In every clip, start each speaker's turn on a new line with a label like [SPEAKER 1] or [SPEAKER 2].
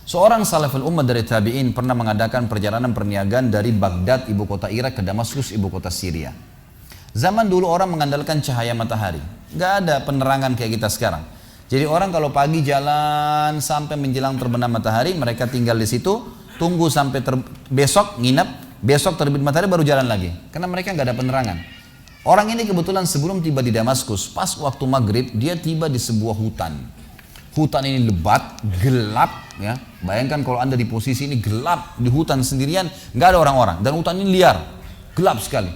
[SPEAKER 1] Seorang salaful ummah dari tabi'in pernah mengadakan perjalanan perniagaan dari Baghdad, ibu kota Irak, ke Damaskus, ibu kota Syria. Zaman dulu orang mengandalkan cahaya matahari. Gak ada penerangan kayak kita sekarang. Jadi orang kalau pagi jalan sampai menjelang terbenam matahari, mereka tinggal di situ, tunggu sampai besok, nginep, besok terbit matahari baru jalan lagi. Karena mereka gak ada penerangan. Orang ini kebetulan sebelum tiba di Damaskus, pas waktu maghrib, dia tiba di sebuah hutan. Hutan ini lebat, gelap, ya. Bayangkan kalau anda di posisi ini gelap, di hutan sendirian, nggak ada orang-orang. Dan hutan ini liar, gelap sekali.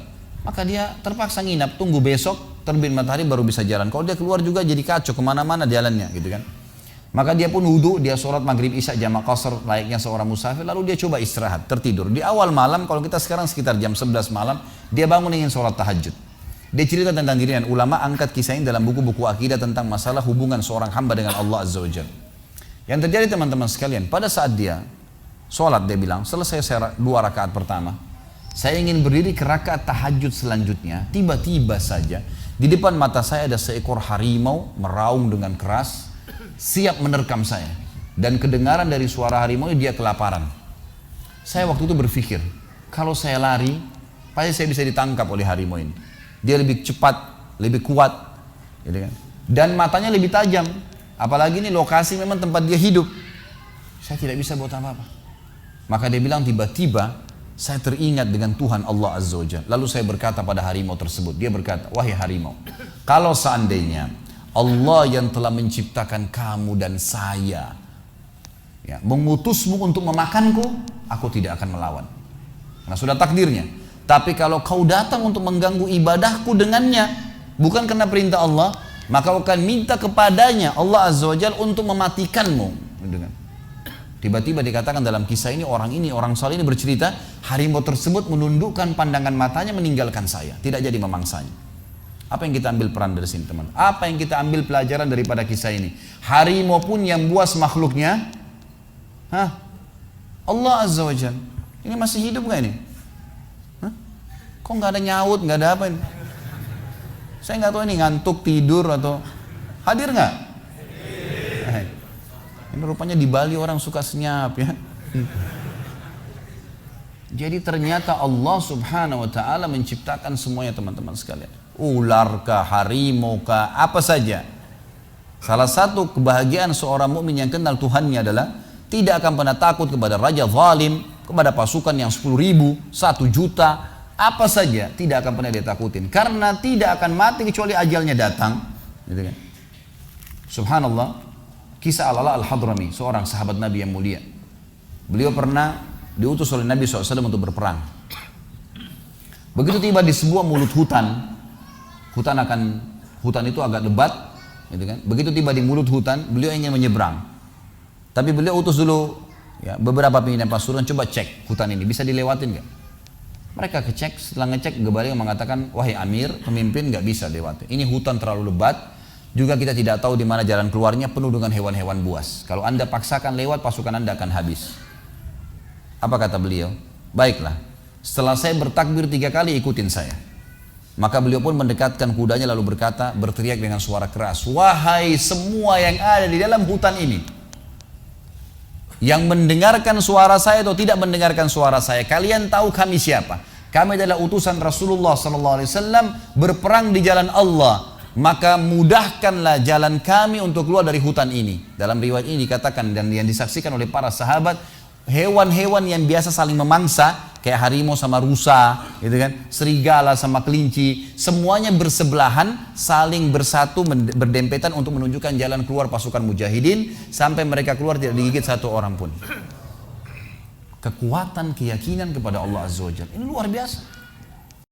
[SPEAKER 1] Maka dia terpaksa nginap, tunggu besok, terbit matahari baru bisa jalan. Kalau dia keluar juga jadi kacau, kemana-mana jalannya, gitu kan. Maka dia pun wudu, dia sholat maghrib isya jamak qasar layaknya seorang musafir, lalu dia coba istirahat, tertidur. Di awal malam, kalau kita sekarang sekitar jam 11 malam, dia bangun ingin sholat tahajud. Dia cerita tentang dirinya, ulama angkat kisah ini dalam buku-buku akidah tentang masalah hubungan seorang hamba dengan Allah Azza wa Jalla. Yang terjadi teman-teman sekalian, pada saat dia sholat, dia bilang, selesai saya 2 rakaat pertama, saya ingin berdiri ke rakaat tahajud selanjutnya, tiba-tiba saja di depan mata saya ada seekor harimau meraung dengan keras, siap menerkam saya. Dan kedengaran dari suara harimau dia kelaparan. Saya waktu itu berpikir, kalau saya lari, pasti saya bisa ditangkap oleh harimau ini. Dia lebih cepat, lebih kuat, gitu kan? Dan matanya lebih tajam. Apalagi ini lokasi memang tempat dia hidup. Saya tidak bisa buat apa-apa. Maka dia bilang tiba-tiba saya teringat dengan Tuhan Allah Azza wa Jalla. Lalu saya berkata pada harimau tersebut. Dia berkata, wahai harimau, kalau seandainya Allah yang telah menciptakan kamu dan saya, ya, mengutusmu untuk memakanku, aku tidak akan melawan. Karena sudah takdirnya. Tapi kalau kau datang untuk mengganggu ibadahku dengannya, bukan karena perintah Allah, maka kau akan minta kepadanya Allah Azza wa Jalla untuk mematikanmu. Tiba-tiba dikatakan dalam kisah ini, orang saleh ini bercerita, harimau tersebut menundukkan pandangan matanya meninggalkan saya, tidak jadi memangsanya. Apa yang kita ambil peran dari sini, teman? Apa yang kita ambil pelajaran daripada kisah ini? Harimau pun yang buas makhluknya, Allah Azza wa Jalla. Ini masih hidup gak ini? Kok nggak ada nyaut, nggak ada apa ini? Saya nggak tahu ini ngantuk, tidur atau hadir nggak? Ini rupanya di Bali orang suka senyap ya. Jadi ternyata Allah Subhanahu Wa Taala menciptakan semuanya teman-teman sekalian. Ular kah, harimau kah, apa saja. Salah satu kebahagiaan seorang mukmin yang kenal Tuhannya adalah tidak akan pernah takut kepada raja zalim, kepada pasukan yang 10.000, 1 juta. Apa saja tidak akan pernah dia takutin, karena tidak akan mati kecuali ajalnya datang, gitu kan? Subhanallah, kisah Al-Ala Al-Hadrami, seorang sahabat Nabi yang mulia. Beliau pernah diutus oleh Nabi SAW untuk berperang. Begitu tiba di sebuah mulut hutan, hutan itu agak lebat, gitu kan? Begitu tiba di mulut hutan, beliau ingin menyeberang, tapi beliau utus dulu ya, beberapa pimpinan pasukan, coba cek hutan ini bisa dilewatin nggak? Mereka kecek, setelah ngecek Gebaling mengatakan, wahai Amir, pemimpin nggak bisa lewati. Ini hutan terlalu lebat, juga kita tidak tahu di mana jalan keluarnya, penuh dengan hewan-hewan buas. Kalau anda paksakan lewat, pasukan anda akan habis. Apa kata beliau? Baiklah, setelah saya bertakbir 3 kali, ikutin saya. Maka beliau pun mendekatkan kudanya lalu berkata, berteriak dengan suara keras, wahai semua yang ada di dalam hutan ini, yang mendengarkan suara saya atau tidak mendengarkan suara saya, kalian tahu kami siapa? Kami adalah utusan Rasulullah SAW berperang di jalan Allah. Maka mudahkanlah jalan kami untuk keluar dari hutan ini. Dalam riwayat ini dikatakan dan yang disaksikan oleh para sahabat, hewan-hewan yang biasa saling memangsa, kayak harimau sama rusa, gitu kan, serigala sama kelinci, semuanya bersebelahan, saling bersatu, berdempetan untuk menunjukkan jalan keluar pasukan mujahidin, sampai mereka keluar tidak digigit 1 orang pun. Kekuatan keyakinan kepada Allah Azza wa Jalla ini luar biasa.